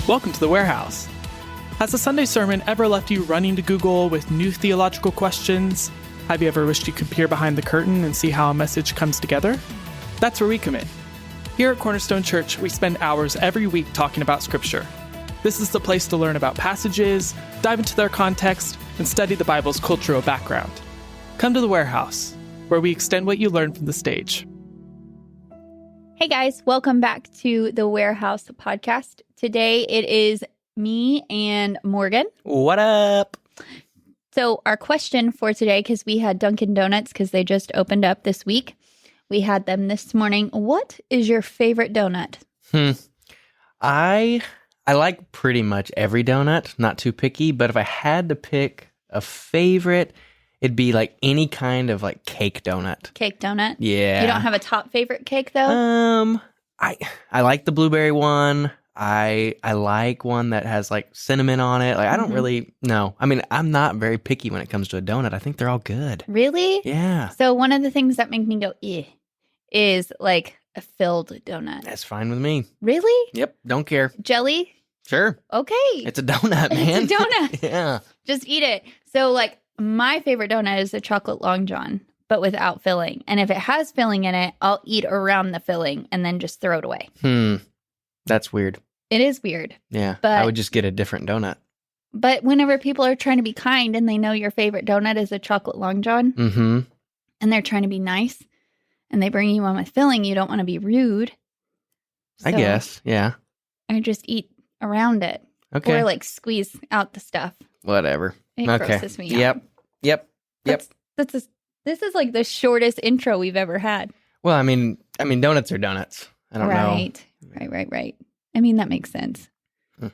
Welcome to the Warehouse. Has a Sunday sermon ever left you running to Google with new theological questions? Have you ever wished you could peer behind the curtain and see how a message comes together? That's where we come in. Here at Cornerstone Church, we spend hours every week talking about Scripture. This is the place to learn about passages, dive into their context, and study the Bible's cultural background. Come to the Warehouse, where we extend what you learn from the stage. Hey guys, welcome back to the Warehouse podcast. Today it is me and Morgan. What up? So our question for today, because we had Dunkin' Donuts because they just opened up this week. We had them this morning. What is your favorite donut? I like pretty much every donut, not too picky, but if I had to pick a favorite, it'd be like any kind of like cake donut. Cake donut? Yeah. You don't have a top favorite cake though? I like the blueberry one. I like one that has like cinnamon on it. Like I don't really know. I mean, I'm not very picky when it comes to a donut. I think they're all good. Really? Yeah. So one of the things that make me go, is like a filled donut. That's fine with me. Really? Yep. Don't care. Jelly? Sure. Okay. It's a donut, man. It's a donut. Yeah. Just eat it. So like my favorite donut is the chocolate Long John, but without filling. And if it has filling in it, I'll eat around the filling and then just throw it away. That's weird. It is weird. Yeah. But I would just get a different donut. But whenever people are trying to be kind and they know your favorite donut is a chocolate Long John, and they're trying to be nice, and they bring you one with filling, you don't want to be rude. I guess. Yeah. I just eat around it. Okay. Or like squeeze out the stuff. Whatever. It grosses me out. Yep. This is like the shortest intro we've ever had. Well, I mean, donuts are donuts. I don't know. Right. I mean, that makes sense.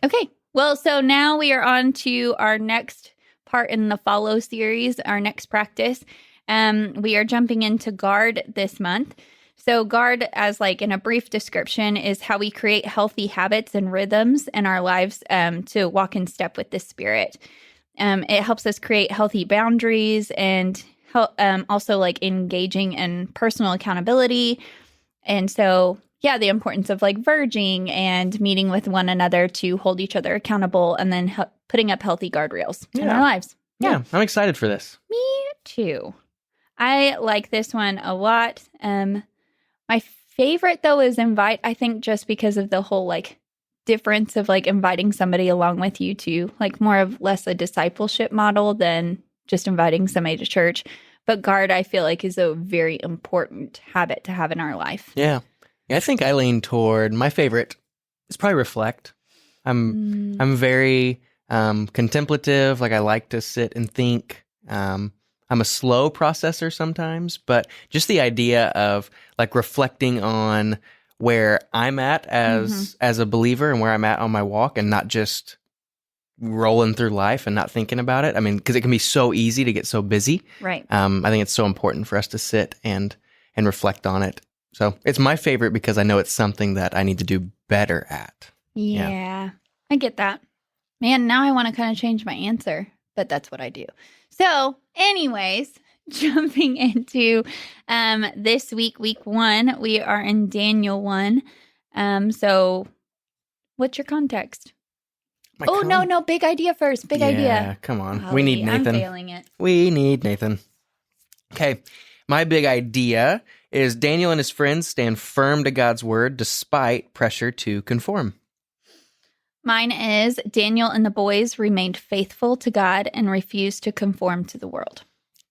Okay. Well, so now we are on to our next part in the Follow series, our next practice. We are jumping into Guard this month. So Guard, as like in a brief description, is how we create healthy habits and rhythms in our lives to walk in step with the Spirit. It helps us create healthy boundaries and also like engaging in personal accountability. And so, yeah, the importance of like verging and meeting with one another to hold each other accountable and then putting up healthy guardrails in our lives. Yeah, I'm excited for this. Me too. I like this one a lot. My favorite, though, is invite, I think just because of the whole like difference of like inviting somebody along with you to like more of less a discipleship model than just inviting somebody to church. But Guard, I feel like, is a very important habit to have in our life. Yeah. I think I lean toward my favorite is probably reflect. I'm very contemplative. Like I like to sit and think. I'm a slow processor sometimes, but just the idea of like reflecting on where I'm at as a believer and where I'm at on my walk and not just rolling through life and not thinking about it. I mean, because it can be so easy to get so busy. Right. I think it's so important for us to sit and reflect on it. So it's my favorite because I know it's something that I need to do better at. Yeah. I get that. Man, now I want to kind of change my answer, but that's what I do. So anyways, jumping into this week, week 1, we are in Daniel 1. So what's your context? No, big idea first. Big idea. Yeah, come on. Golly, we need Nathan. I'm failing it. We need Nathan. Okay, my big idea is Daniel and his friends stand firm to God's word despite pressure to conform. Mine is Daniel and the boys remained faithful to God and refused to conform to the world.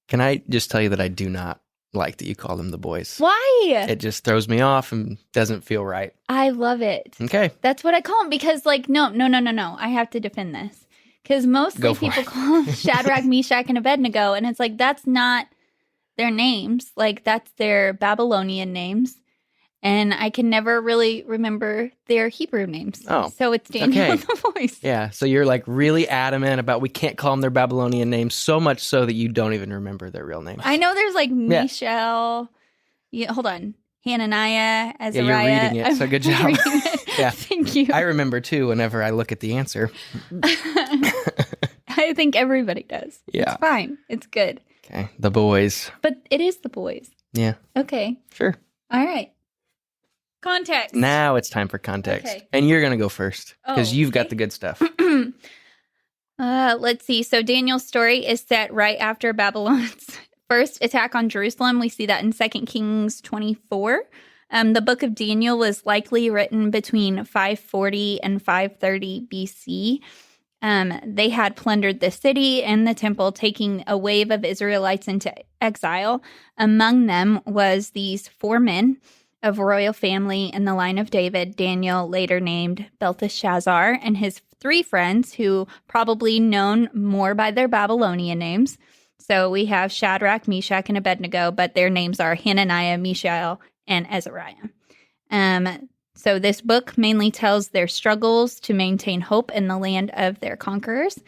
Can I just tell you that I do not like that you call them the boys? Why? It just throws me off and doesn't feel right. I love it. Okay. That's what I call them because like, no. I have to defend this. Because mostly people call them Shadrach, Meshach, and Abednego. And it's like, that's not their names. Like, that's their Babylonian names. And I can never really remember their Hebrew names. Oh, so it's Daniel and the boys. Yeah, so you're like really adamant about we can't call them their Babylonian names, so much so that you don't even remember their real names. I know there's like Mishael. Yeah, hold on. Hananiah, Azariah. Yeah, you're reading it, so good job. Yeah. Thank you. I remember too whenever I look at the answer. I think everybody does. Yeah. It's fine. It's good. Okay, the boys. But it is the boys. Yeah. Okay. Sure. All right. Context. Now it's time for context. Okay. And you're going to go first because you've got the good stuff. Let's see. So Daniel's story is set right after Babylon's first attack on Jerusalem. We see that in 2 Kings 24. The book of Daniel was likely written between 540 and 530 BC. They had plundered the city and the temple, taking a wave of Israelites into exile. Among them was these 4 men of royal family in the line of David, Daniel, later named Belteshazzar, and his 3 friends, who probably known more by their Babylonian names. So we have Shadrach, Meshach, and Abednego, but their names are Hananiah, Mishael, and Azariah. So this book mainly tells their struggles to maintain hope in the land of their conquerors.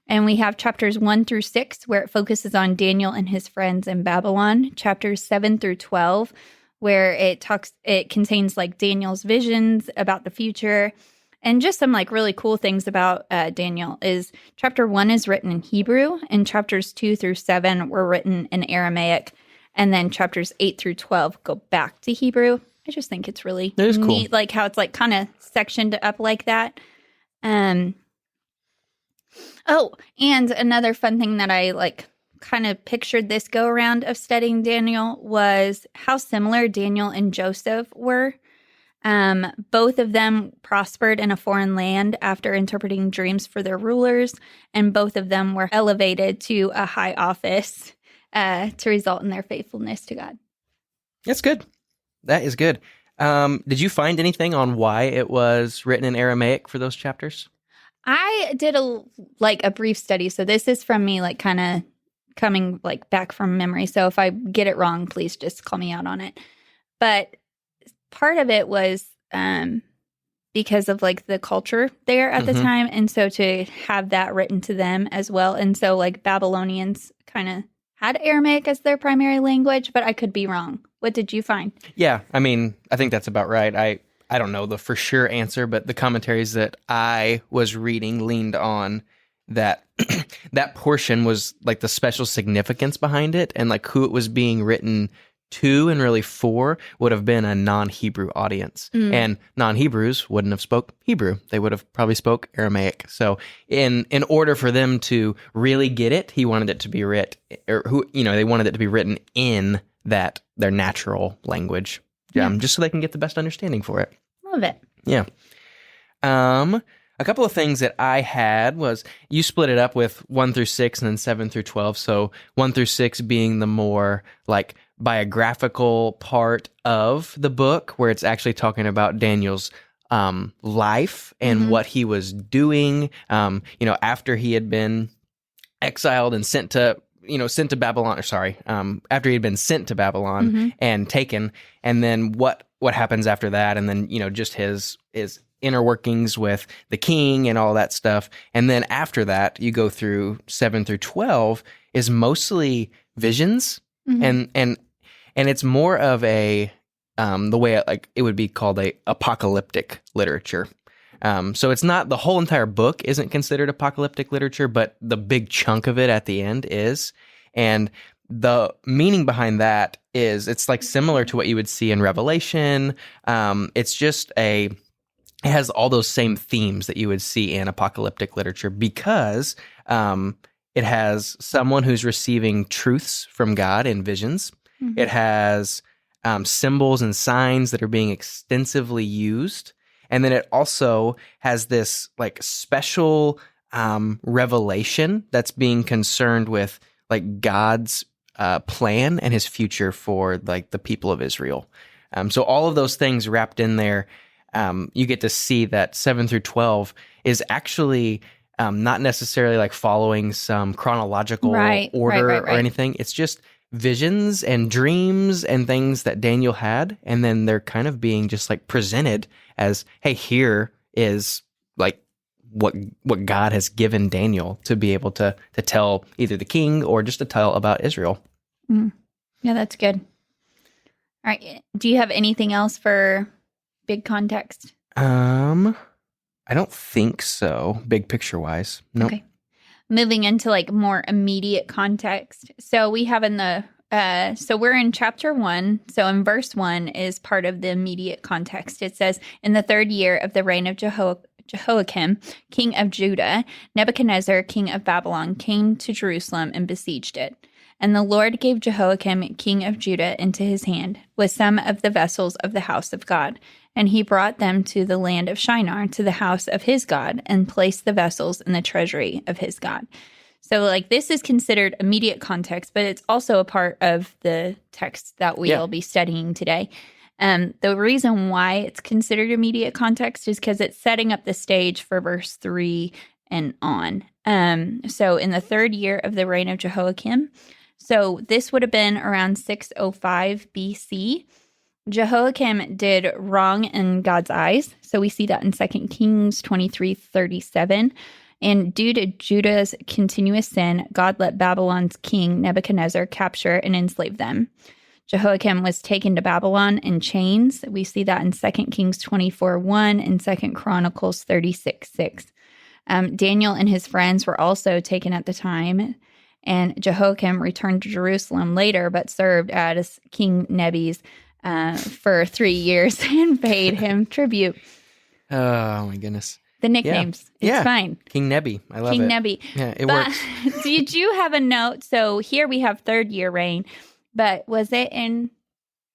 And we have chapters 1 through 6, where it focuses on Daniel and his friends in Babylon. Chapters 7 through 12, where it contains like Daniel's visions about the future. And just some like really cool things about Daniel is chapter 1 is written in Hebrew, and chapters 2 through 7 were written in Aramaic. And then chapters 8 through 12 go back to Hebrew. I just think it's really neat, cool. Like how it's like kind of sectioned up like that. Oh, and another fun thing that I like kind of pictured this go around of studying Daniel was how similar Daniel and Joseph were. Both of them prospered in a foreign land after interpreting dreams for their rulers, and both of them were elevated to a high office to result in their faithfulness to God. That's good. That is good. Did you find anything on why it was written in Aramaic for those chapters? I did a brief study. So this is from me, like kind of coming like back from memory. So if I get it wrong, please just call me out on it. But part of it was because of like the culture there at the time. And so to have that written to them as well. And so like Babylonians kind of had Aramaic as their primary language, but I could be wrong. What did you find? Yeah, I mean, I think that's about right. I don't know the for sure answer, but the commentaries that I was reading leaned on that that portion was like the special significance behind it, and like who it was being written to and really for would have been a non-Hebrew audience. And non-Hebrews wouldn't have spoke Hebrew. They would have probably spoke Aramaic. So in order for them to really get it, he wanted it to be they wanted it to be written in that their natural language. Just so they can get the best understanding for it. Love it. Yeah. A couple of things that I had was you split it up with 1 through 6 and then 7 through 12. So 1 through 6 being the more like biographical part of the book, where it's actually talking about Daniel's life and what he was doing, after he had been exiled and sent to Babylon, after he had been sent to Babylon and taken, and then what happens after that, and then, just his inner workings with the king and all that stuff. And then after that, you go through 7 through 12 is mostly visions, and it's more of a the way it would be called a apocalyptic literature. So it's not the whole entire book isn't considered apocalyptic literature, but the big chunk of it at the end is. And the meaning behind that is it's like similar to what you would see in Revelation. It's just it has all those same themes that you would see in apocalyptic literature, because it has someone who's receiving truths from God in visions. It has symbols and signs that are being extensively used. And then it also has this like special revelation that's being concerned with like God's plan and his future for like the people of Israel. So all of those things wrapped in there, you get to see that 7 through 12 is actually not necessarily like following some chronological order or anything. It's just visions and dreams and things that Daniel had, and then they're kind of being just like presented as, hey, here is like what God has given Daniel to be able to tell either the king or just to tell about Israel. Yeah, that's good. All right. Do you have anything else for big context? I don't think so. Big picture wise. No. Nope. Okay. Moving into like more immediate context. So we have in the So we're in chapter 1. So in verse 1 is part of the immediate context. It says, in the 3rd year of the reign of Jehoiakim, king of Judah, Nebuchadnezzar, king of Babylon, came to Jerusalem and besieged it. And the Lord gave Jehoiakim, king of Judah, into his hand, with some of the vessels of the house of God. And he brought them to the land of Shinar, to the house of his God, and placed the vessels in the treasury of his God. So, like, this is considered immediate context, but it's also a part of the text that we'll be studying today. The reason why it's considered immediate context is because it's setting up the stage for verse 3 and on. So, in the 3rd year of the reign of Jehoiakim, so this would have been around 605 BC. Jehoiakim did wrong in God's eyes. So we see that in 2 Kings 23:37. And due to Judah's continuous sin, God let Babylon's king Nebuchadnezzar capture and enslave them. Jehoiakim was taken to Babylon in chains. We see that in 2 Kings 24:1 and 2 Chronicles 36:6. Daniel and his friends were also taken at the time. And Jehoiakim returned to Jerusalem later, but served as King Nebi's for 3 years and paid him tribute. Oh, my goodness. The nicknames. It's fine. King Nebi. I love it. King Nebi. Yeah, it works. Did you have a note? So here we have 3rd year reign, but was it in,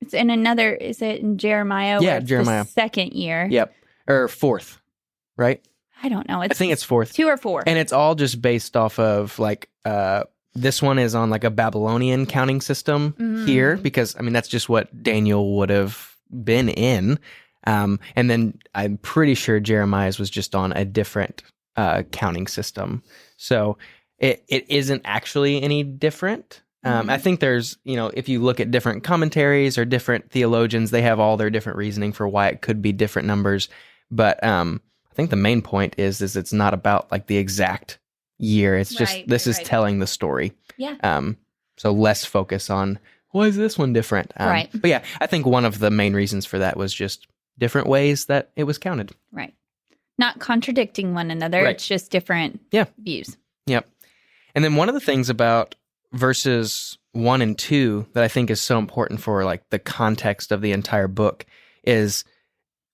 it's in another, is it in Jeremiah? Yeah, Jeremiah. 2nd year. Yep. Or 4th, right? I don't know. I think it's 4th. 2 or 4. And it's all just based off of like, this one is on like a Babylonian counting system here because, I mean, that's just what Daniel would have been in. And then I'm pretty sure Jeremiah's was just on a different counting system. So it isn't actually any different. I think there's, if you look at different commentaries or different theologians, they have all their different reasoning for why it could be different numbers. But I think the main point is it's not about like the exact year. It's just this is telling the story. Yeah. So less focus on why is this one different. Right. But yeah, I think one of the main reasons for that was just different ways that it was counted. Right. Not contradicting one another. Right. It's just different views. Yep. And then one of the things about verses 1 and 2 that I think is so important for like the context of the entire book is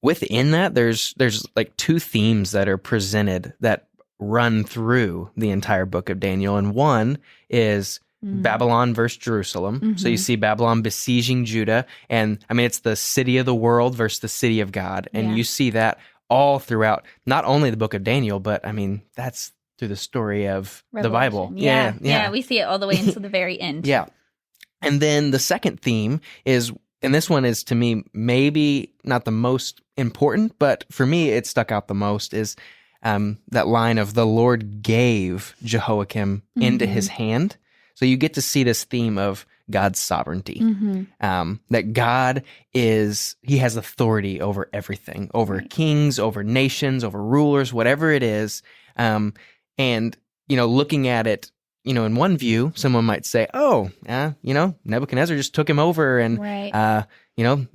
within that there's like 2 themes that are presented that run through the entire book of Daniel. And one is Babylon versus Jerusalem. So you see Babylon besieging Judah. And I mean, it's the city of the world versus the city of God. And you see that all throughout, not only the book of Daniel, but I mean, that's through the story of the Bible. Yeah, we see it all the way until the very end. Yeah. And then the second theme is, and this one is to me maybe not the most important, but for me it stuck out the most, is that line of the Lord gave Jehoiakim into his hand. So you get to see this theme of God's sovereignty, that God he has authority over everything, over kings, over nations, over rulers, whatever it is. And, looking at it, in one view, someone might say, Nebuchadnezzar just took him over and,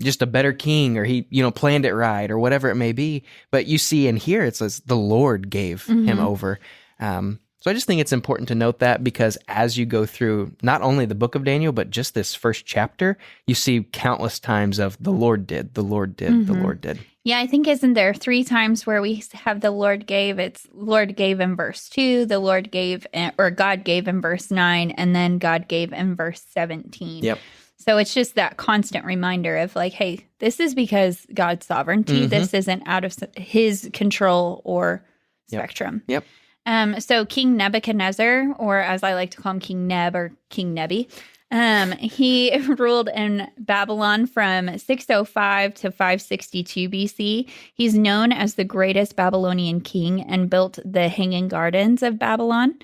just a better king, or he, planned it right, or whatever it may be. But you see in here, it says the Lord gave him over. So I just think it's important to note that, because as you go through not only the book of Daniel, but just this first chapter, you see countless times of the Lord did, the Lord did, the Lord did. Yeah, I think isn't there 3 times where we have the Lord gave? It's Lord gave in verse 2, the Lord gave, or God gave in verse 9, and then God gave in verse 17. Yep. So it's just that constant reminder of like, hey, this is because God's sovereignty. This isn't out of his control or spectrum. Yep. So King Nebuchadnezzar, or as I like to call him, King Neb or King Nebi, he ruled in Babylon from 605 to 562 BC. He's known as the greatest Babylonian king and built the Hanging Gardens of Babylon.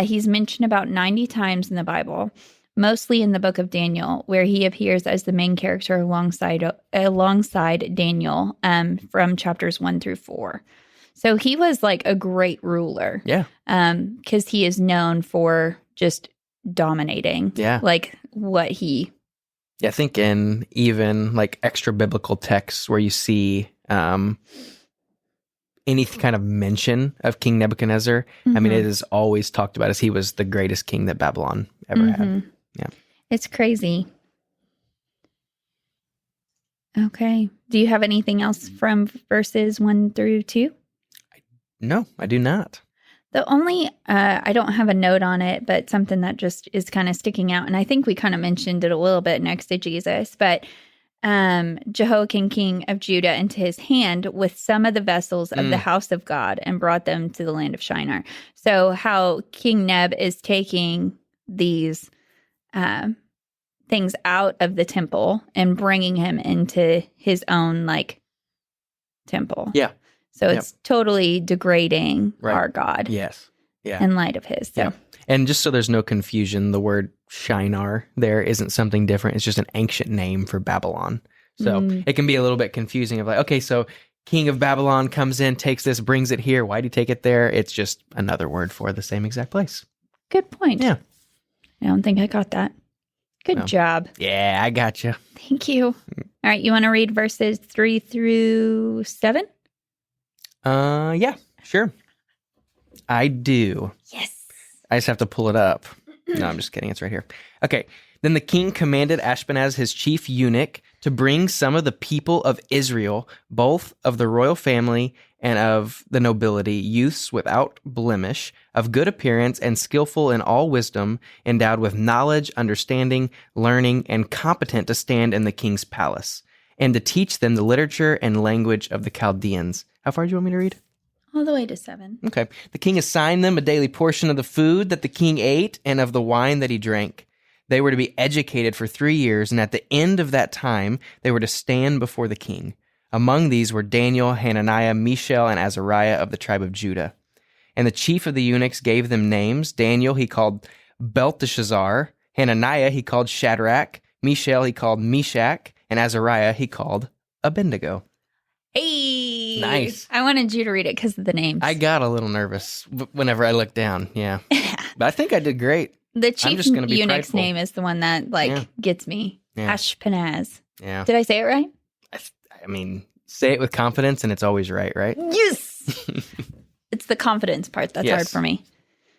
He's mentioned about 90 times in the Bible, mostly in the book of Daniel, where he appears as the main character alongside Daniel from chapters 1 through 4. So he was like a great ruler. Yeah. Because he is known for just dominating. Yeah. Like what he... Yeah, I think in even like extra biblical texts where you see any kind of mention of King Nebuchadnezzar, I mean, it is always talked about as he was the greatest king that Babylon ever had. Yeah. It's crazy. Okay. Do you have anything else from verses 1 through 2? No, I do not. The only, I don't have a note on it, but something that just is kind of sticking out, and I think we kind of mentioned it a little bit next to Jesus, but Jehoiakim, king of Judah, into his hand with some of the vessels of the house of God and brought them to the land of Shinar. So how King Neb is taking these things out of the temple and bringing him into his own like temple. Yeah. So it's totally degrading our God. Yes. Yeah. In light of his. So. Yeah. And just so there's no confusion, the word Shinar there isn't something different. It's just an ancient name for Babylon. So it can be a little bit confusing of like, okay, so king of Babylon comes in, takes this, brings it here. Why do you take it there? It's just another word for the same exact place. Good point. Yeah. I don't think I got that. Good job. Yeah, I got you. Thank you. All right. You want to read verses 3 through 7? Yeah, sure. I do. Yes. I just have to pull it up. No, I'm just kidding. It's right here. Okay. Then the king commanded Ashpenaz, his chief eunuch, to bring some of the people of Israel, both of the royal family and of the nobility, youths without blemish, of good appearance and skillful in all wisdom, endowed with knowledge, understanding, learning, and competent to stand in the king's palace, and to teach them the literature and language of the Chaldeans. How far do you want me to read? All the way to 7. Okay. The king assigned them a daily portion of the food that the king ate and of the wine that he drank. They were to be educated for 3 years, and at the end of that time, they were to stand before the king. Among these were Daniel, Hananiah, Mishael, and Azariah of the tribe of Judah. And the chief of the eunuchs gave them names. Daniel he called Belteshazzar. Hananiah he called Shadrach. Mishael he called Meshach. And Azariah he called Abednego. Hey! Nice. I wanted you to read it because of the names. I got a little nervous whenever I looked down, yeah. But I think I did great. The chief eunuch's prideful. name is the one that gets me. Yeah. Ashpenaz. Yeah. Did I say it right? I mean, say it with confidence and it's always right? Yes! It's the confidence part that's hard for me.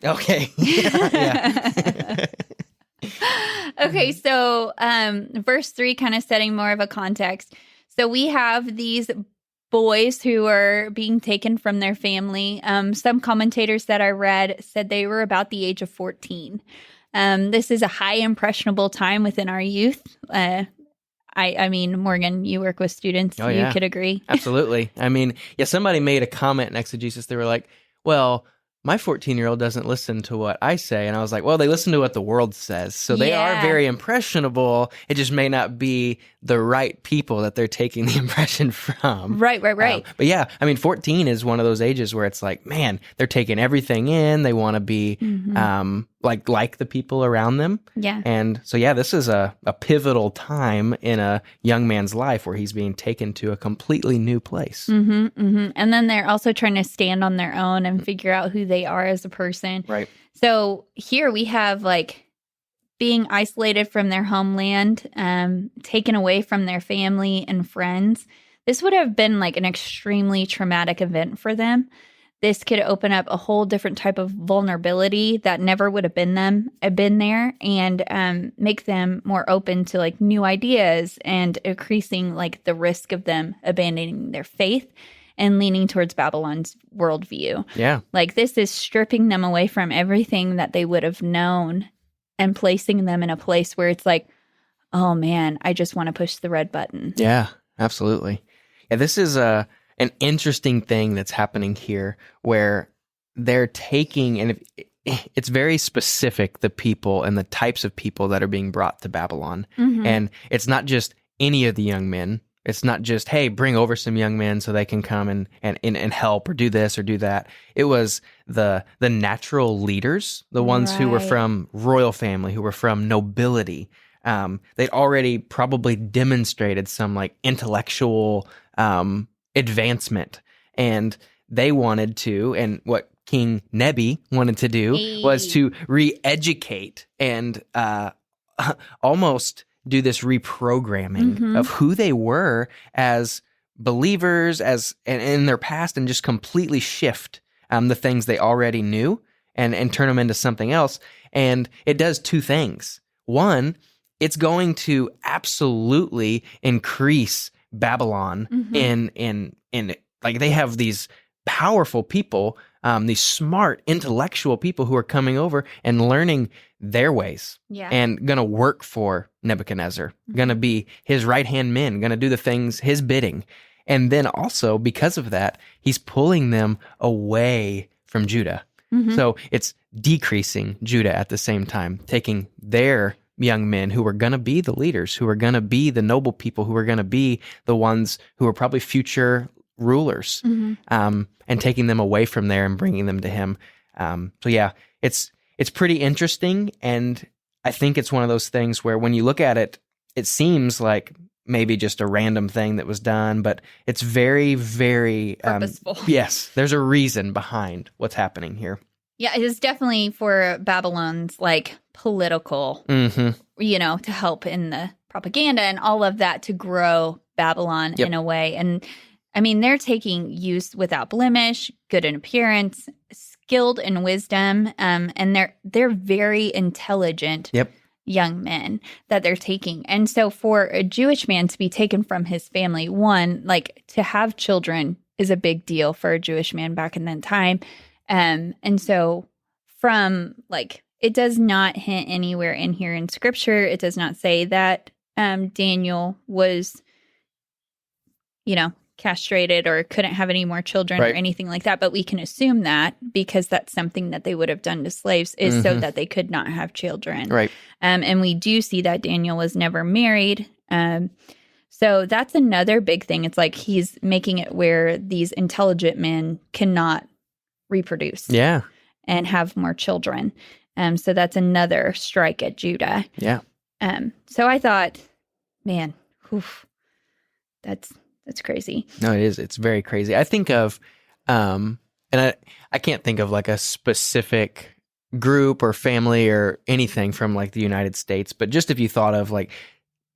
Okay. Yeah. Okay, so verse 3 kind of setting more of a context. So we have these boys who are being taken from their family. Some commentators that I read said they were about the age of 14. This is a high impressionable time within our youth. I mean, Morgan, you work with students. So you could agree. Absolutely. I mean, somebody made a comment next to Jesus. They were like, well, my 14-year-old doesn't listen to what I say. And I was like, well, they listen to what the world says. So they are very impressionable. It just may not be the right people that they're taking the impression from. Right. But yeah, I mean, 14 is one of those ages where it's like, man, they're taking everything in. They want to be like the people around them. Yeah. And so, this is a pivotal time in a young man's life where he's being taken to a completely new place. And then they're also trying to stand on their own and figure out who they are as a person. Right. So here we have being isolated from their homeland, taken away from their family and friends. This would have been an extremely traumatic event for them. This could open up a whole different type of vulnerability that never would have been there, and make them more open to new ideas and increasing the risk of them abandoning their faith and leaning towards Babylon's worldview. Yeah. This is stripping them away from everything that they would have known and placing them in a place where it's oh man, I just want to push the red button. Yeah, absolutely. Yeah, this is an interesting thing that's happening here where they're taking, and it's very specific, the people and the types of people that are being brought to Babylon. And it's not just any of the young men. It's not just, hey, bring over some young men so they can come and help or do this or do that. It was the natural leaders, the ones who were from royal family, who were from nobility. They'd already probably demonstrated some intellectual advancement. And they wanted to, and what King Nebi wanted to do was to re-educate and almost do this reprogramming of who they were as believers, as and in their past, and just completely shift the things they already knew and turn them into something else. And it does two things. One, it's going to absolutely increase Babylon in like they have these powerful people, these smart intellectual people who are coming over and learning their ways and going to work for Nebuchadnezzar, going to be his right-hand men, going to do the things, his bidding. And then also because of that, he's pulling them away from Judah. So it's decreasing Judah at the same time, taking their young men who are going to be the leaders, who are going to be the noble people, who are going to be the ones who are probably future rulers, and taking them away from there and bringing them to him. So yeah, it's pretty interesting. And I think it's one of those things where when you look at it, it seems like maybe just a random thing that was done, but it's very, very purposeful. Yes, there's a reason behind what's happening here. Yeah, it is definitely for Babylon's like political, to help in the propaganda and all of that to grow Babylon in a way. And I mean, they're taking youth without blemish, good in appearance, skilled in wisdom, and they're very intelligent young men that they're taking. And so for a Jewish man to be taken from his family, one, like to have children is a big deal for a Jewish man back in that time. And so from like, it does not hint anywhere in here in scripture. It does not say that Daniel was, castrated or couldn't have any more children or anything like that. But we can assume that because that's something that they would have done to slaves is so that they could not have children. Right. And we do see that Daniel was never married. So that's another big thing. It's like he's making it where these intelligent men cannot reproduce and have more children. So that's another strike at Judah. Yeah. So I thought, man, that's crazy. No, it is. It's very crazy. I think of, and I can't think of like a specific group or family or anything from like the United States, but just if you thought of like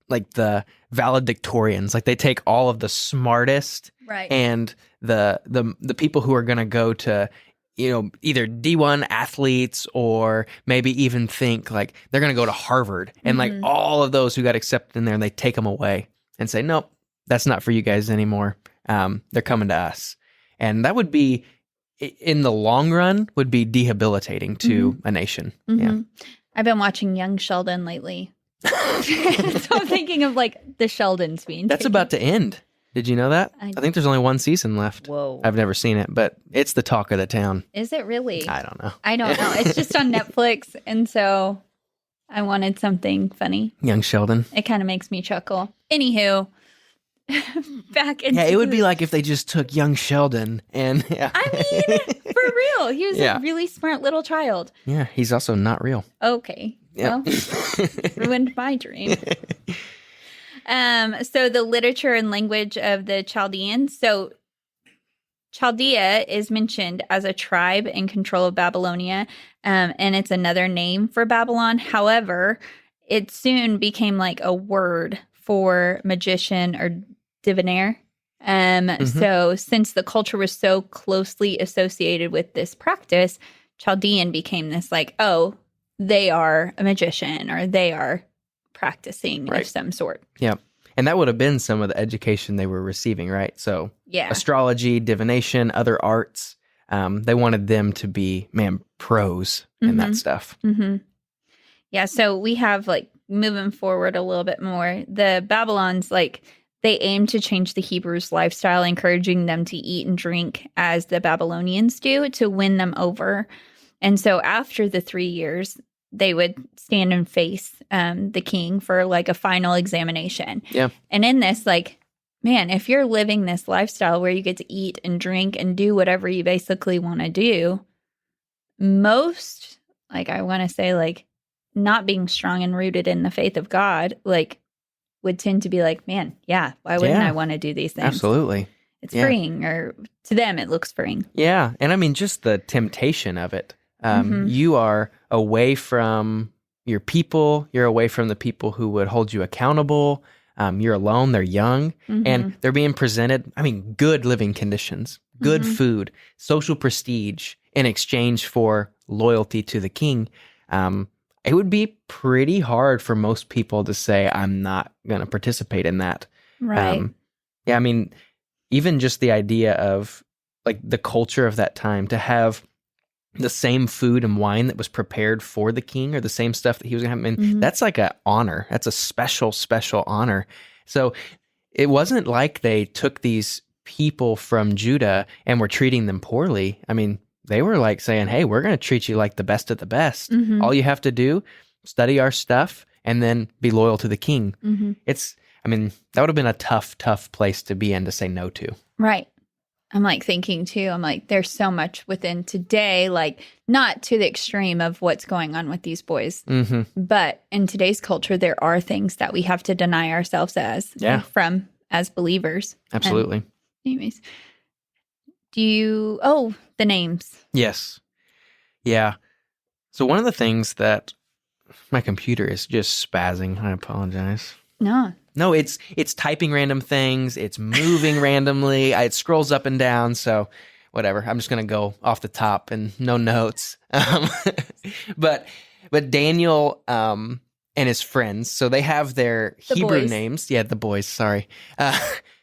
the valedictorians, like they take all of the smartest and the people who are going to go to, either D1 athletes or maybe even think like they're going to go to Harvard and like all of those who got accepted in there, and they take them away and say, nope, that's not for you guys anymore. They're coming to us. And that would be, in the long run, would be debilitating to a nation. Yeah. I've been watching Young Sheldon lately. So I'm thinking of like the Sheldons being That's about to end. Did you know that? I think there's only one season left. Whoa. I've never seen it, but it's the talk of the town. Is it really? I don't know. I don't know. It's just on Netflix. And so I wanted something funny. Young Sheldon. It kind of makes me chuckle. Anywho, back into... Yeah, it would be like if they just took Young Sheldon and... Yeah. I mean, for real. He was a really smart little child. Yeah, he's also not real. Okay. Yep. Well, ruined my dream. So the literature and language of the Chaldeans. So Chaldea is mentioned as a tribe in control of Babylonia, and it's another name for Babylon. However, it soon became like a word for magician or diviner. So since the culture was so closely associated with this practice, Chaldean became this like, oh, they are a magician or they are practicing of some sort. Yeah. And that would have been some of the education they were receiving, right? So astrology, divination, other arts, they wanted them to be, pros in that stuff. Yeah, so we have like moving forward a little bit more. The Babylons, like they aim to change the Hebrews' lifestyle, encouraging them to eat and drink as the Babylonians do to win them over. And so after the 3 years, they would stand and face the king for like a final examination. Yeah. And in this, like, man, if you're living this lifestyle where you get to eat and drink and do whatever you basically want to do, most, like I want to say, like not being strong and rooted in the faith of God, like would tend to be like, man, why wouldn't I want to do these things? Absolutely. It's freeing, or to them, it looks freeing. Yeah. And I mean, just the temptation of it. You are away from your people. You're away from the people who would hold you accountable. You're alone. They're young. And they're being presented, good living conditions, good food, social prestige in exchange for loyalty to the king. it would be pretty hard for most people to say, I'm not going to participate in that. Right. Yeah, I mean, even just the idea of like the culture of that time to have the same food and wine that was prepared for the king or the same stuff that he was going to have, I mean, that's like an honor. That's a special, special honor. So it wasn't like they took these people from Judah and were treating them poorly. I mean, they were like saying, hey, we're going to treat you like the best of the best. All you have to do, study our stuff and then be loyal to the king. I mean, that would have been a tough, tough place to be in to say no to. Right. I'm like thinking too, I'm like, there's so much within today, like not to the extreme of what's going on with these boys, but in today's culture, there are things that we have to deny ourselves as believers. Absolutely. And anyways, the names. Yes. Yeah. So one of the things that my computer is just spazzing. I apologize. No, it's typing random things. It's moving randomly. It scrolls up and down. So whatever. I'm just going to go off the top and no notes. But Daniel and his friends, so they have their Hebrew boys. names. Yeah, the boys. Sorry.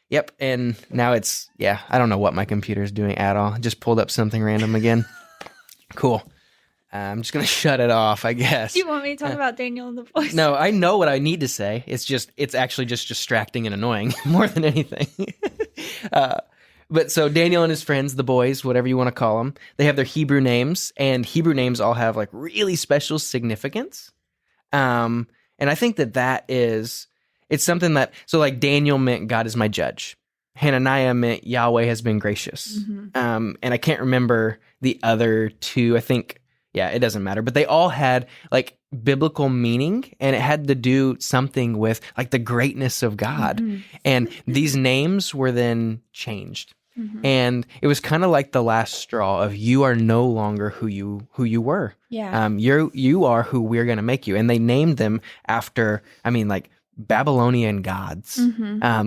Yep. And now I don't know what my computer is doing at all. I just pulled up something random again. Cool. I'm just going to shut it off, I guess. Do you want me to talk about Daniel and the boys? No, I know what I need to say. It's actually just distracting and annoying more than anything. But so Daniel and his friends, the boys, whatever you want to call them, they have their Hebrew names, and Hebrew names all have like really special significance. And I think it's something that, so like Daniel meant God is my judge. Hananiah meant Yahweh has been gracious. And I can't remember the other two. I think, it doesn't matter. But they all had like biblical meaning, and it had to do something with like the greatness of God. And these names were then changed. And it was kind of like the last straw of you are no longer who you were. Yeah. You are who we're going to make you. And they named them after, like Babylonian gods,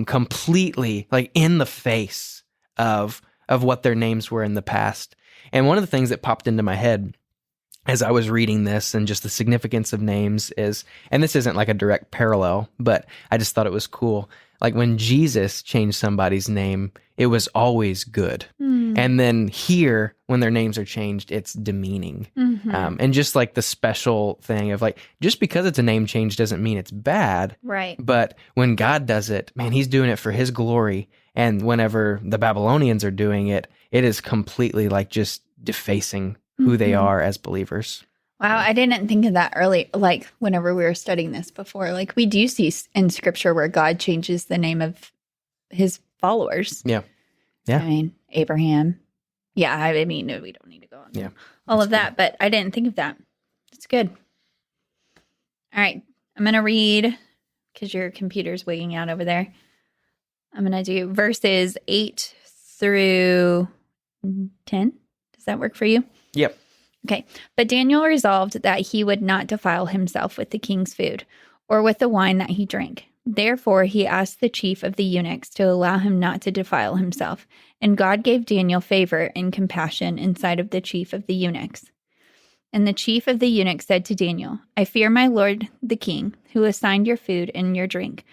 completely like in the face of what their names were in the past. And one of the things that popped into my head as I was reading this and just the significance of names is, and this isn't like a direct parallel, but I just thought it was cool. Like when Jesus changed somebody's name, it was always good. And then here, when their names are changed, it's demeaning. And just like the special thing of like, just because it's a name change doesn't mean it's bad. Right. But when God does it, man, he's doing it for his glory. And whenever the Babylonians are doing it, it is completely like just defacing who they are as believers. Wow, I didn't think of that early, like whenever we were studying this before. Like we do see in scripture where God changes the name of his followers. Yeah. I mean, Abraham. Yeah, I mean, we don't need to go on all of that, but I didn't think of that. It's good. All right, I'm going to read, because your computer's wigging out over there. I'm going to do verses 8 through 10. Does that work for you? Yep. Okay. But Daniel resolved that he would not defile himself with the king's food or with the wine that he drank. Therefore, he asked the chief of the eunuchs to allow him not to defile himself. And God gave Daniel favor and compassion in sight of the chief of the eunuchs. And the chief of the eunuchs said to Daniel, I fear my lord the king, who assigned your food and your drink.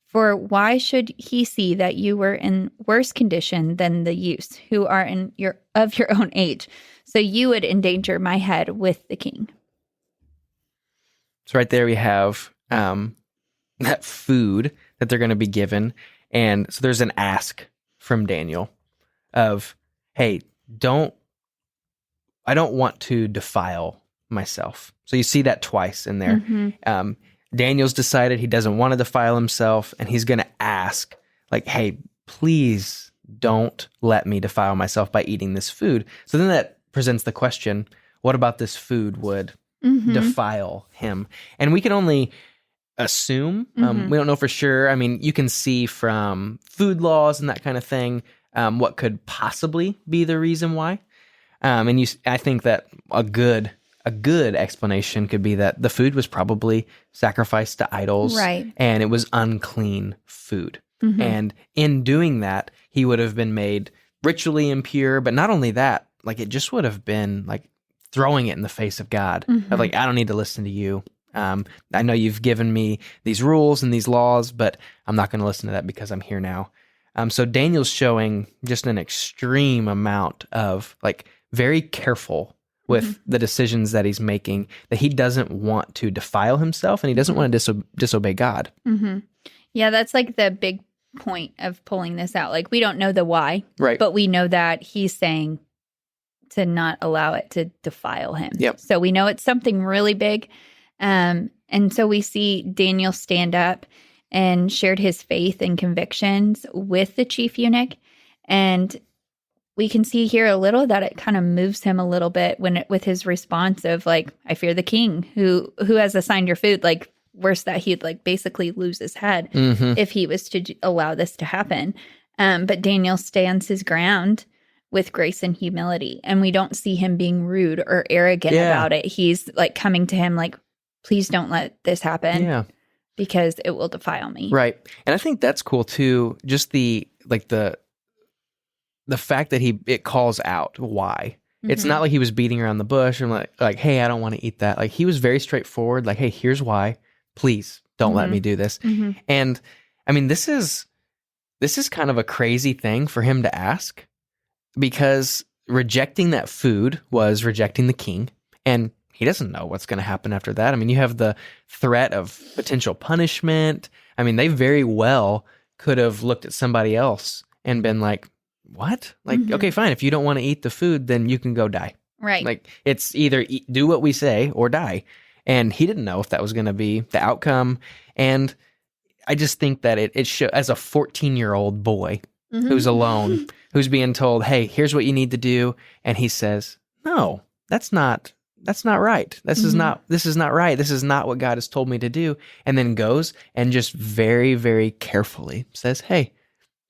For why should he see that you were in worse condition than the youths who are of your own age? So you would endanger my head with the king. So right there we have that food that they're going to be given. And so there's an ask from Daniel of, hey, I don't want to defile myself. So you see that twice in there. Daniel's decided he doesn't want to defile himself, and he's going to ask, like, hey, please don't let me defile myself by eating this food. So then that presents the question, what about this food would defile him? And we can only assume. We don't know for sure. I mean, you can see from food laws and that kind of thing what could possibly be the reason why. And I think that a good explanation could be that the food was probably sacrificed to idols, right? And it was unclean food. And in doing that, he would have been made ritually impure. But not only that, like it just would have been like throwing it in the face of God. Of like, I don't need to listen to you. I know you've given me these rules and these laws, but I'm not going to listen to that because I'm here now. So Daniel's showing just an extreme amount of like very careful with the decisions that he's making, that he doesn't want to defile himself and he doesn't want to disobey God. Yeah, that's like the big point of pulling this out. Like, we don't know the why, Right. but we know that he's saying to not allow it to defile him. Yep. So we know it's something really big. And so we see Daniel stand up and shared his faith and convictions with the chief eunuch. And we can see here a little that it kind of moves him a little bit with his response of like, I fear the king who has assigned your food. Like, worse that he'd like basically lose his head if he was to allow this to happen. But Daniel stands his ground with grace and humility. And we don't see him being rude or arrogant about it. He's like coming to him like, please don't let this happen because it will defile me. Right. And I think that's cool too. Just the fact that it calls out why. It's not like he was beating around the bush and like, hey, I don't want to eat that. Like, he was very straightforward. Like, hey, here's why. Please don't let me do this. And I mean, this is kind of a crazy thing for him to ask, because rejecting that food was rejecting the king, and he doesn't know what's going to happen after that. I mean, you have the threat of potential punishment. I mean, they very well could have looked at somebody else and been like, what? Like, okay, fine. If you don't want to eat the food, then you can go die. Right. Like, it's either do what we say or die. And he didn't know if that was going to be the outcome. And I just think that it shows, as a 14-year-old boy who's alone, who's being told, hey, here's what you need to do. And he says, no, that's not right. This is not right. This is not what God has told me to do. And then goes and just very, very carefully says, hey,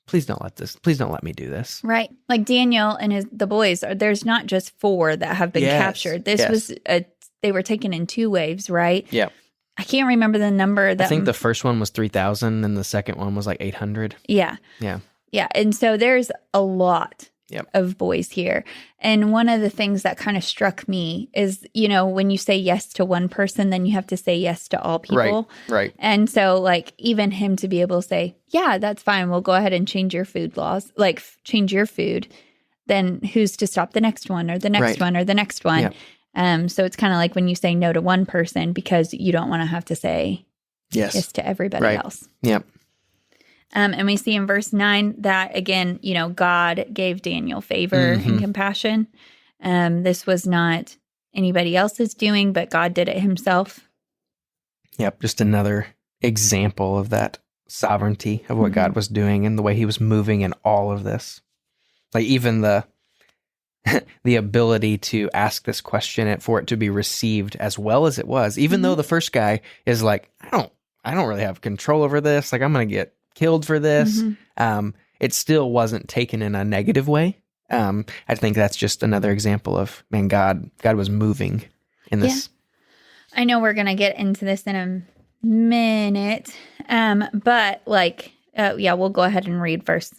please don't let me do this. Right. Like Daniel and the boys, there's not just 4 that have been captured. This was they were taken in 2 waves, right? Yeah. I can't remember the number. I think the first one was 3,000 and the second one was like 800. Yeah. Yeah. Yeah. And so there's a lot of boys here. And one of the things that kind of struck me is, when you say yes to one person, then you have to say yes to all people. Right. And so like even him to be able to say, yeah, that's fine. We'll go ahead and change your food laws, like change your food. Then who's to stop the next one or the next one or the next one? Yeah. So it's kind of like when you say no to one person because you don't want to have to say yes to everybody else. Yep. And we see in verse 9 that, again, God gave Daniel favor and compassion. This was not anybody else's doing, but God did it himself. Yep. Just another example of that sovereignty of what God was doing and the way he was moving in all of this. Like even the ability to ask this question and for it to be received as well as it was, even though the first guy is like, I don't really have control over this. Like, I'm going to get killed for this. It still wasn't taken in a negative way. I think that's just another example of, man, God was moving in this. Yeah. I know we're going to get into this in a minute. But we'll go ahead and read verse.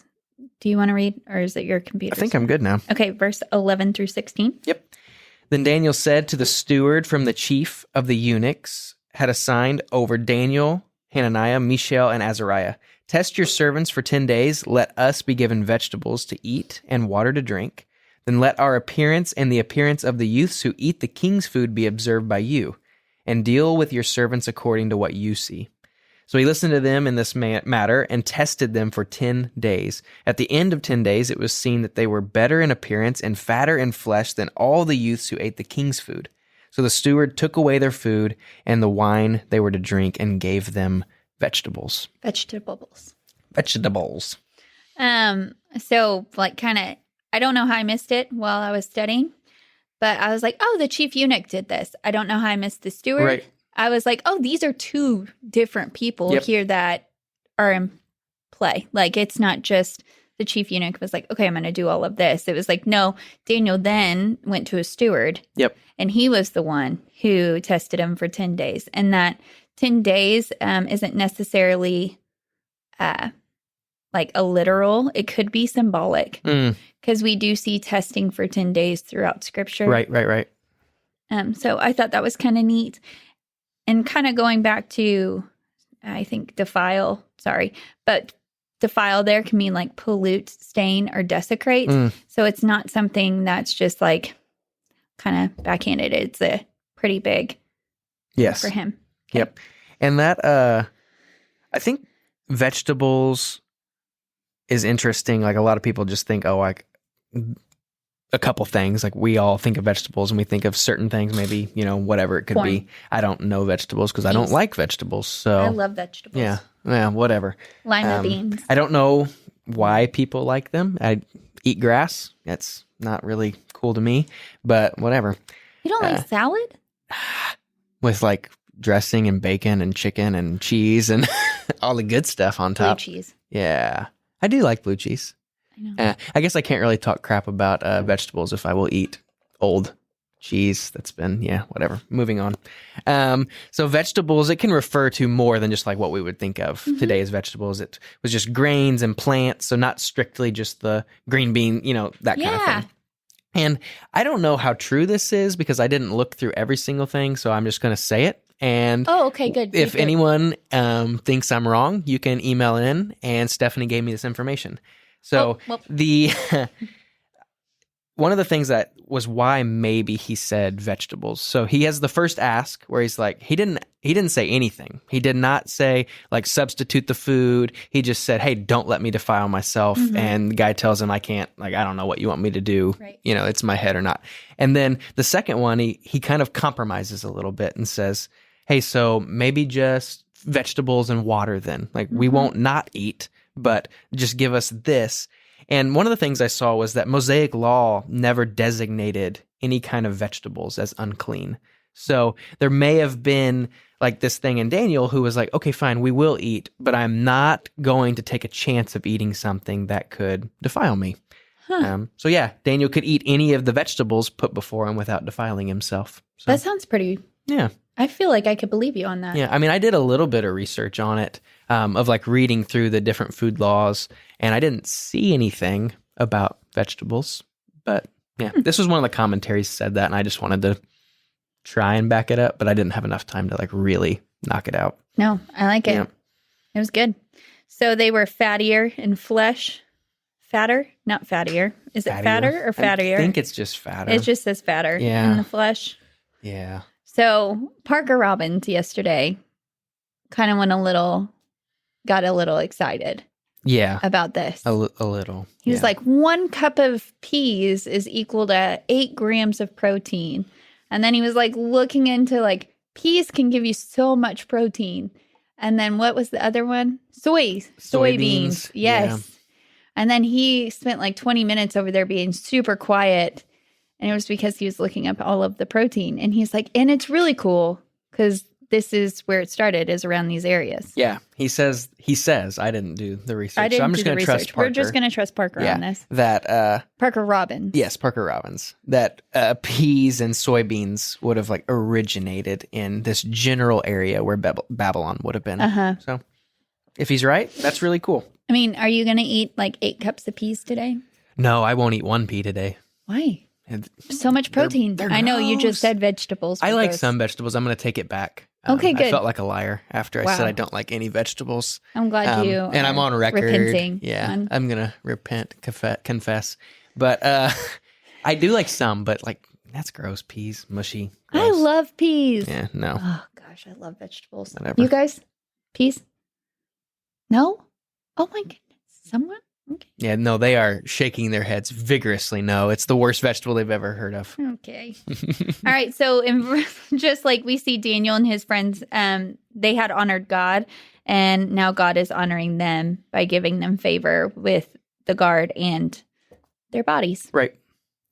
Do you want to read, or is it your computer? I think I'm good now. Okay, verse 11 through 16. Yep. Then Daniel said to the steward from the chief of the eunuchs had assigned over Daniel, Hananiah, Mishael, and Azariah, test your servants for 10 days. Let us be given vegetables to eat and water to drink. Then let our appearance and the appearance of the youths who eat the king's food be observed by you, and deal with your servants according to what you see. So he listened to them in this matter and tested them for 10 days. At the end of 10 days, it was seen that they were better in appearance and fatter in flesh than all the youths who ate the king's food. So the steward took away their food and the wine they were to drink and gave them vegetables. So like kind of, I don't know how I missed it while I was studying, but I was like, oh, the chief eunuch did this. I don't know how I missed the steward. Right. I was like, oh, these are 2 different people here that are in play. Like, it's not just the chief eunuch was like, okay, I'm going to do all of this. It was like, no, Daniel then went to a steward. Yep. And he was the one who tested him for 10 days. And that 10 days isn't necessarily like a literal. It could be symbolic because we do see testing for 10 days throughout Scripture. Right. So I thought that was kind of neat. And kind of going back to, I think defile there can mean like pollute, stain, or desecrate. So it's not something that's just like kind of backhanded. It's a pretty big for him. Okay. Yep. And that, I think vegetables is interesting. Like a lot of people just think, oh, like a couple things. Like we all think of vegetables and we think of certain things, maybe, whatever it could be. I don't know vegetables because I don't like vegetables. So I love vegetables. Yeah, whatever. Lima beans. I don't know why people like them. I eat grass. That's not really cool to me, but whatever. You don't like salad? With like dressing and bacon and chicken and cheese and all the good stuff on top. Blue cheese. Yeah. I do like blue cheese. I know. I guess I can't really talk crap about vegetables if I will eat old cheese that's been, whatever. Moving on. So vegetables, it can refer to more than just like what we would think of today as vegetables. It was just grains and plants, so not strictly just the green bean, that kind of thing. And I don't know how true this is because I didn't look through every single thing, so I'm just going to say it. And okay, good. If anyone thinks I'm wrong, you can email in, and Stephanie gave me this information. So the one of the things that was why maybe he said vegetables. So he has the first ask where he's like, he didn't say anything. He did not say like substitute the food. He just said, hey, don't let me defile myself. And the guy tells him, I can't, like, I don't know what you want me to do. Right. It's my head or not. And then the second one, he kind of compromises a little bit and says, hey, so maybe just vegetables and water then. Like we won't not eat, but just give us this. And one of the things I saw was that Mosaic law never designated any kind of vegetables as unclean. So there may have been like this thing in Daniel who was like, okay, fine, we will eat, but I'm not going to take a chance of eating something that could defile me. So yeah, Daniel could eat any of the vegetables put before him without defiling himself. So, that sounds pretty. Yeah. I feel like I could believe you on that. Yeah, I mean, I did a little bit of research on it, of like reading through the different food laws, and I didn't see anything about vegetables. But yeah, this was one of the commentaries said that, and I just wanted to try and back it up, but I didn't have enough time to like really knock it out. No, I like it. Yeah. It was good. So they were fattier in flesh. Fatter, not fattier. Is it fatter or fattier? I think it's just fatter. It just says fatter in the flesh. Yeah. So Parker Robbins yesterday kind of got a little excited. Yeah. About this. A little. He was like, 1 cup of peas is equal to 8 grams of protein. And then he was like looking into like peas can give you so much protein. And then what was the other one? Soybeans. Yes. Yeah. And then he spent like 20 minutes over there being super quiet. And it was because he was looking up all of the protein. And he's like, and it's really cool because this is where it started, is around these areas. Yeah. He says, I didn't do the research. I didn't so I'm do just the going to research. trust Parker. We're just going to trust Parker on this. That, Parker Robbins. Yes, Parker Robbins. That peas and soybeans would have like originated in this general area where Babylon would have been. So if he's right, that's really cool. I mean, are you going to eat like 8 cups of peas today? No, I won't eat 1 pea today. Why? So much protein. They're I know you gross. just said vegetables. I like some vegetables. I'm going to take it back. Okay, good. I felt like a liar after I said I don't like any vegetables. I'm glad you and I'm on record. Repenting. Yeah, I'm going to repent, confess. But I do like some, but like that's gross. Peas, mushy. Gross. I love peas. Yeah, no. Oh, gosh, I love vegetables. Whatever. You guys? Peas? No? Oh, my goodness. Someone? Okay. Yeah, no, they are shaking their heads vigorously. No, it's the worst vegetable they've ever heard of. Okay. All right. So just like we see Daniel and his friends, they had honored God, and now God is honoring them by giving them favor with the guard and their bodies. Right.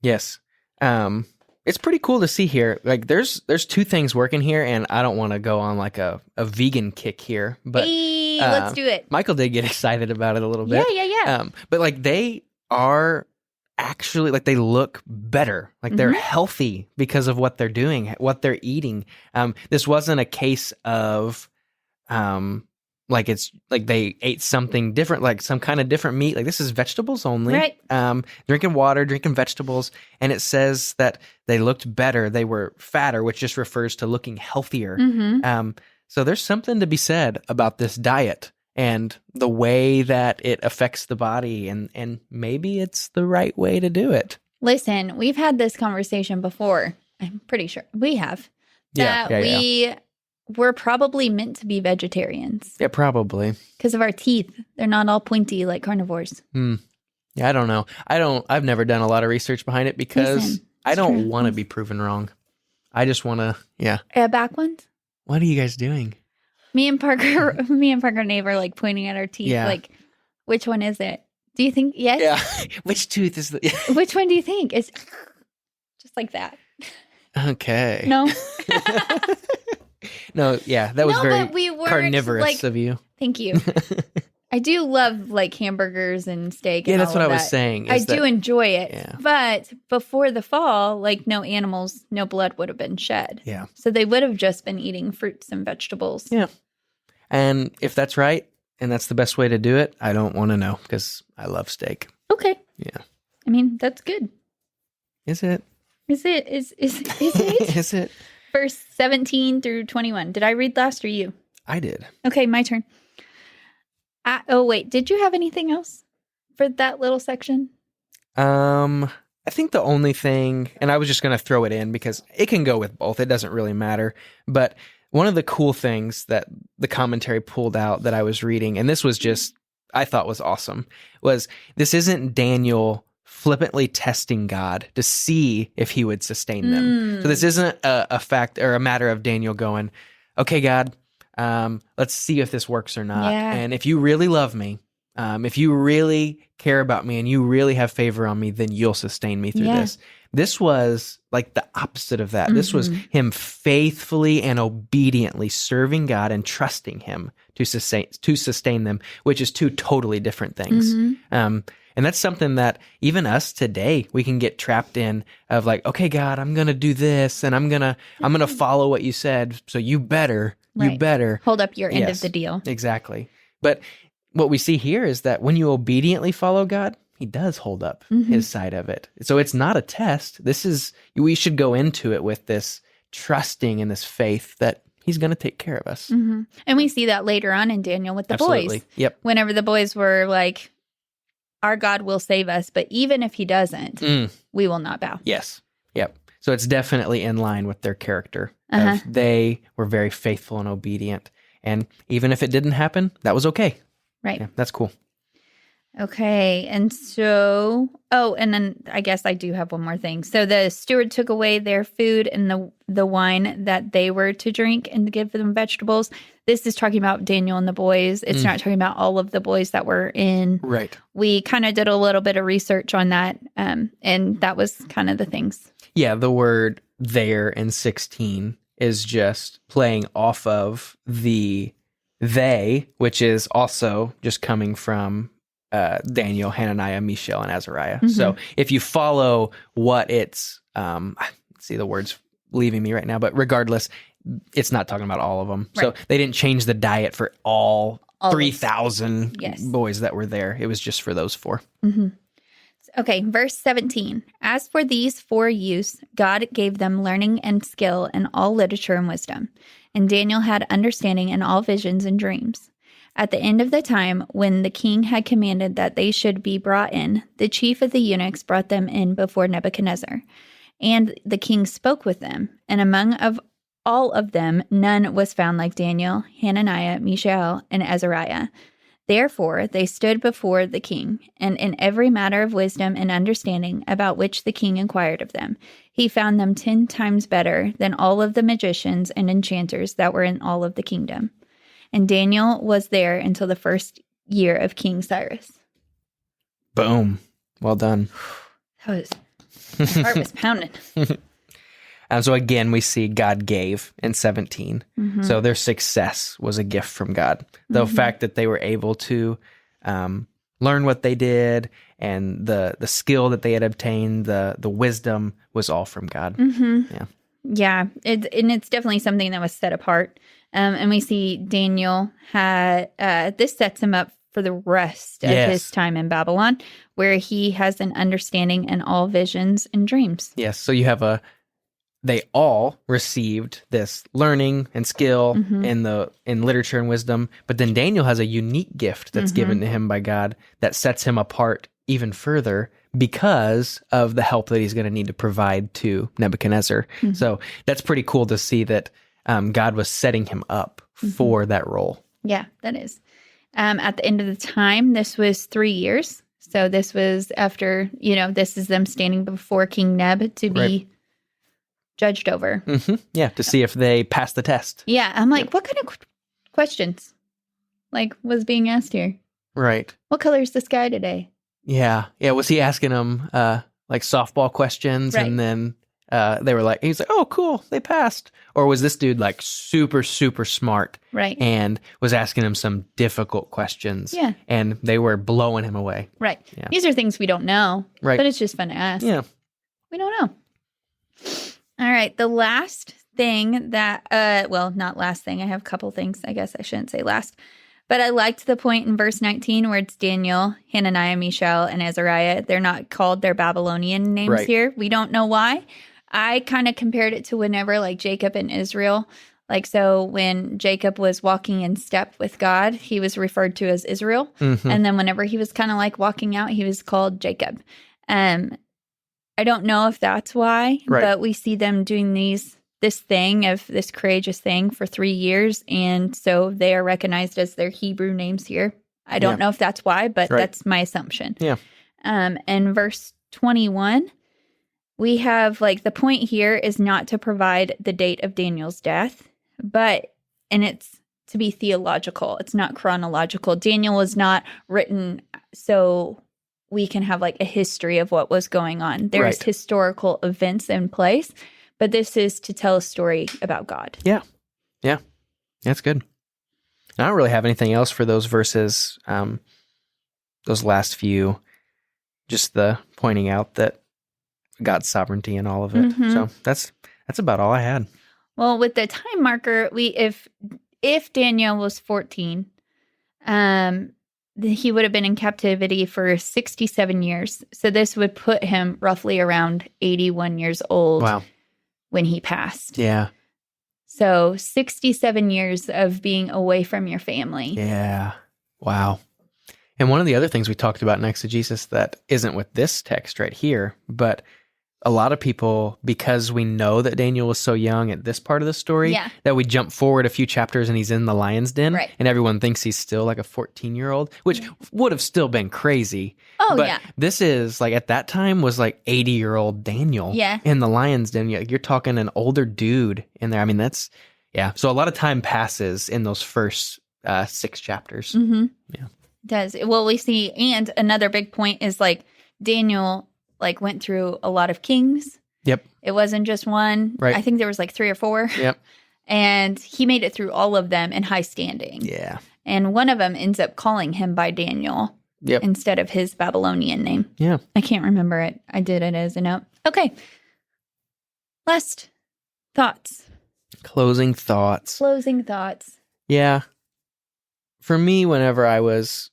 Yes. It's pretty cool to see here. Like there's 2 things working here, and I don't want to go on like a vegan kick here, but hey, let's do it. Michael did get excited about it a little bit. Yeah. But like they are actually like they look better. Like they're healthy because of what they're doing, what they're eating. This wasn't a case of like it's like they ate something different, like some kind of different meat. Like this is vegetables only. Right. Drinking water, drinking vegetables. And it says that they looked better. They were fatter, which just refers to looking healthier. So there's something to be said about this diet and the way that it affects the body. And maybe it's the right way to do it. Listen, we've had this conversation before. I'm pretty sure we have. That we were probably meant to be vegetarians. Yeah, probably. Because of our teeth. They're not all pointy like carnivores. Yeah, I don't know. I've never done a lot of research behind it because I don't want to be proven wrong. I just want to, Back ones? What are you guys doing? Me and Parker and Nave are like pointing at our teeth. Yeah. Like, which one is it? Do you think, yes? Yeah. Which tooth is the... Which one do you think? It's just like that. Okay. No? No, yeah, that was very but we weren't, carnivorous of you. Thank you. I do love like hamburgers and steak. Yeah, and that's all what of I was that. saying. I do enjoy it. Yeah. But before the fall, like no animals, no blood would have been shed. Yeah. So they would have just been eating fruits and vegetables. Yeah. And if that's right and that's the best way to do it, I don't want to know because I love steak. Okay. Yeah. I mean, that's good. Is it? Is it? Is it? Is it? Verse 17 through 21. Did I read last or you? I did. Okay, my turn. Wait. Did you have anything else for that little section? I think the only thing, and I was just going to throw it in because it can go with both. It doesn't really matter. But one of the cool things that the commentary pulled out that I was reading, and this was just, I thought was awesome, was this isn't Daniel flippantly testing God to see if he would sustain them. So this isn't a fact or a matter of Daniel going, okay, God, let's see if this works or not. Yeah. And if you really love me, if you really care about me and you really have favor on me, then you'll sustain me through this. This was like the opposite of that. This was him faithfully and obediently serving God and trusting him to sustain them, which is two totally different things. And that's something that even us today, we can get trapped in of like, okay, God, I'm going to do this and I'm going to follow what you said. So you better hold up your end of the deal. Exactly. But what we see here is that when you obediently follow God, he does hold up his side of it. So it's not a test. We should go into it with this trusting and this faith that he's going to take care of us. And we see that later on in Daniel with the Absolutely. boys. Yep. Whenever the boys were like, our God will save us, but even if he doesn't, we will not bow. Yes. Yep. So it's definitely in line with their character. They were very faithful and obedient. And even if it didn't happen, that was okay. Right. Yeah, that's cool. Okay. And so, and then I guess I do have one more thing. So the steward took away their food and the wine that they were to drink and to give them vegetables. This is talking about Daniel and the boys. It's not talking about all of the boys that were in. Right. We kind of did a little bit of research on that. And that was kind of the things. Yeah. The word there in 16 is just playing off of the they, which is also just coming from Daniel, Hananiah, Mishael, and Azariah. So if you follow what it's, see the words leaving me right now, but regardless, it's not talking about all of them. Right. So they didn't change the diet for all 3,000 boys that were there. It was just for those 4. Okay, verse 17. As for these 4 youths, God gave them learning and skill in all literature and wisdom. And Daniel had understanding in all visions and dreams. At the end of the time, when the king had commanded that they should be brought in, the chief of the eunuchs brought them in before Nebuchadnezzar. And the king spoke with them, and among all of them none was found like Daniel, Hananiah, Mishael, and Azariah. Therefore they stood before the king, and in every matter of wisdom and understanding about which the king inquired of them, he found them 10 times better than all of the magicians and enchanters that were in all of the kingdom. And Daniel was there until the first year of King Cyrus. Boom. Well done. My heart was pounding. So again, we see God gave in 17. So their success was a gift from God. The fact that they were able to learn what they did and the skill that they had obtained, the wisdom was all from God. Yeah. Yeah, it's definitely something that was set apart. And we see Daniel had this sets him up for the rest of his time in Babylon, where he has an understanding in all visions and dreams. Yes, so you have they all received this learning and skill in literature and wisdom, but then Daniel has a unique gift that's given to him by God that sets him apart even further because of the help that he's going to need to provide to Nebuchadnezzar. So that's pretty cool to see that God was setting him up for that role. Yeah, that is. At the end of the time, this was 3 years. So this was after, this is them standing before King Neb to be judged over. Yeah, to see if they pass the test. Yeah, I'm like, what kind of questions was being asked here? Right. What color is the sky today? Yeah. Was he asking them softball questions and then they were like, he's like, oh, cool, they passed. Or was this dude super, super smart? Right. And was asking him some difficult questions. Yeah. And they were blowing him away. Right. Yeah. These are things we don't know. Right. But it's just fun to ask. Yeah. We don't know. All right. The last thing that, not last thing. I have a couple things. I guess I shouldn't say last. But I liked the point in verse 19 where it's Daniel, Hananiah, Mishael, and Azariah. They're not called their Babylonian names here. We don't know why. I kind of compared it to whenever Jacob and Israel. So when Jacob was walking in step with God, he was referred to as Israel. And then whenever he was kind of walking out, he was called Jacob. I don't know if that's why, but we see them doing this courageous thing for 3 years. And so they are recognized as their Hebrew names here. I don't know if that's why, but that's my assumption. Yeah. And verse 21, we have the point here is not to provide the date of Daniel's death, and it's to be theological. It's not chronological. Daniel was not written so we can have a history of what was going on. There's historical events in place. But this is to tell a story about God. Yeah. Yeah. That's good. I don't really have anything else for those verses, those last few, just the pointing out that God's sovereignty in all of it. So that's about all I had. Well, with the time marker, if Daniel was 14, he would have been in captivity for 67 years. So this would put him roughly around 81 years old. Wow. When he passed. Yeah. So 67 years of being away from your family. Yeah. Wow. And one of the other things we talked about in exegesis that isn't with this text right here, but a lot of people, because we know that Daniel was so young at this part of the story, that we jump forward a few chapters and he's in the lion's den, and everyone thinks he's still a 14-year-old, which would have still been crazy. Oh, but this is, at that time, was 80-year-old Daniel in the lion's den. You're talking an older dude in there. I mean, that's, So a lot of time passes in those first 6 chapters. Yeah. It does. Well, we see, and another big point is, Daniel went through a lot of kings. Yep. It wasn't just one. Right. I think there was 3 or 4. Yep. And he made it through all of them in high standing. Yeah. And one of them ends up calling him by Daniel instead of his Babylonian name. Yeah. I can't remember it. I did it as a note. Okay. Last thoughts. Closing thoughts. Yeah. For me, whenever I was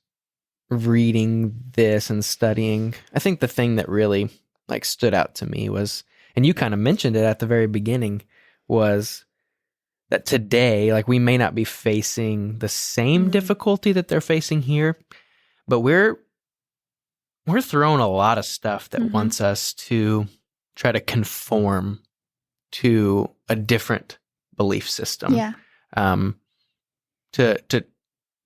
reading this and studying, I think the thing that really stood out to me was, and you kind of mentioned it at the very beginning, was that today, we may not be facing the same difficulty that they're facing here, but we're throwing a lot of stuff that wants us to try to conform to a different belief system. Yeah. To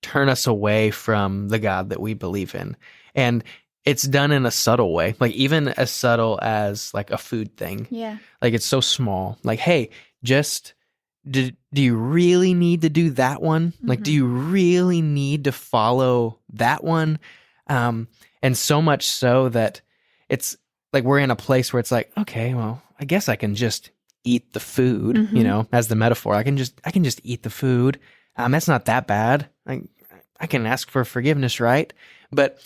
turn us away from the God that we believe in. And it's done in a subtle way, even as subtle as a food thing. Yeah. It's so small. Hey, just do you really need to do that one? Do you really need to follow that one? And so much so that it's we're in a place where it's okay, well, I guess I can just eat the food, as the metaphor. I can just eat the food. That's not that bad. I can ask for forgiveness, right? But,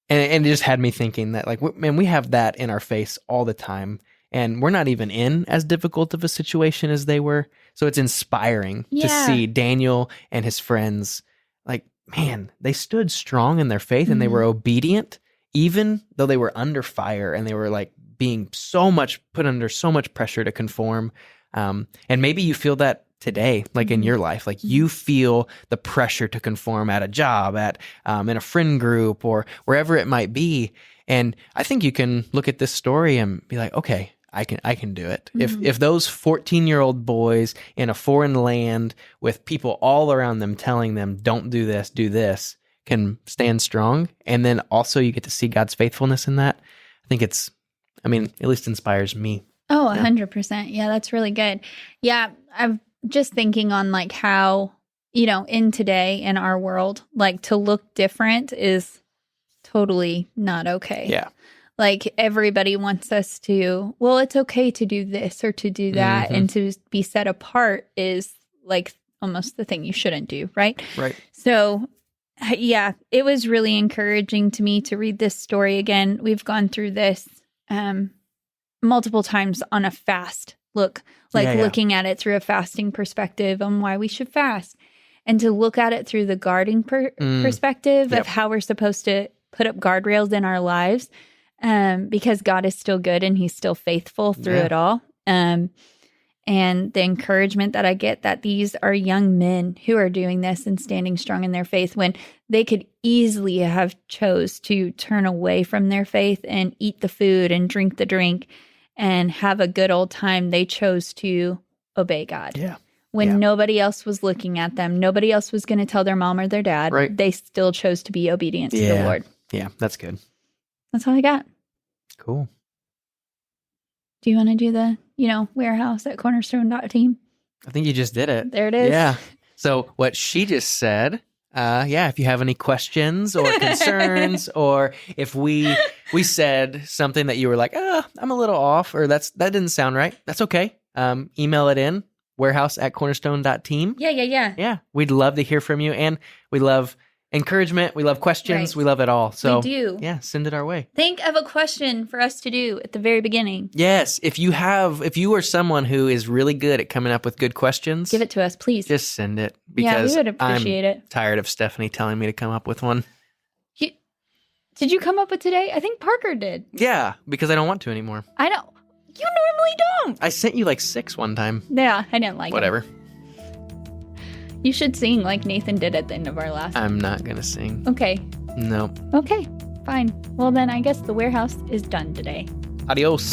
and it just had me thinking that, we have that in our face all the time. and we're not even in as difficult of a situation as they were. So it's inspiring to see Daniel and his friends, like, man, they stood strong in their faith and they were obedient, even though they were under fire and they were like being put under so much pressure to conform. And maybe you feel that today, like in your life, like you feel the pressure to conform at a job, at in a friend group, or wherever it might be. And I think you can look at this story and be like, okay, I can do it. If those 14-year-old boys in a foreign land with people all around them telling them, don't do this, can stand strong, and then also you get to see God's faithfulness in that, I think at least inspires me. Oh, 100%. Yeah, that's really good. Yeah, I'm just thinking on like how, in today, in our world, like to look different is totally not okay. Yeah. Like everybody wants us to, well, it's okay to do this or to do that. And to be set apart is like almost the thing you shouldn't do, right? Right. So, yeah, it was really encouraging to me to read this story again. We've gone through this multiple times on a fast look, looking at it through a fasting perspective on why we should fast, and to look at it through the guarding perspective of how we're supposed to put up guardrails in our lives, because God is still good and he's still faithful through it all. And the encouragement that I get that these are young men who are doing this and standing strong in their faith when they could easily have chose to turn away from their faith and eat the food and drink the drink and have a good old time. They chose to obey God. Yeah. When nobody else was looking at them, nobody else was going to tell their mom or their dad. Right. They still chose to be obedient to the Lord. Yeah, that's good. That's all I got. Cool. Do you want to do the, warehouse at cornerstone.team? I think you just did it. There it is. Yeah. So what she just said, if you have any questions or concerns, or if we said something that you were like, I'm a little off, or that didn't sound right, that's okay. Email it in, warehouse@cornerstone.team. Yeah. Yeah. We'd love to hear from you, and we love encouragement. We love questions. Right. We love it all. So we do. Yeah, send it our way. Think of a question for us to do at the very beginning. Yes. If you are someone who is really good at coming up with good questions, give it to us, please. Just send it, because we would appreciate it. Tired of Stephanie telling me to come up with one. Did you come up with today? I think Parker did. Yeah, because I don't want to anymore. I don't. You normally don't. I sent you like 6 one time. Yeah, I didn't like Whatever. It. You should sing like Nathan did at the end of our last. I'm not going to sing. Okay. No. Okay, fine. Well, then I guess the warehouse is done today. Adios.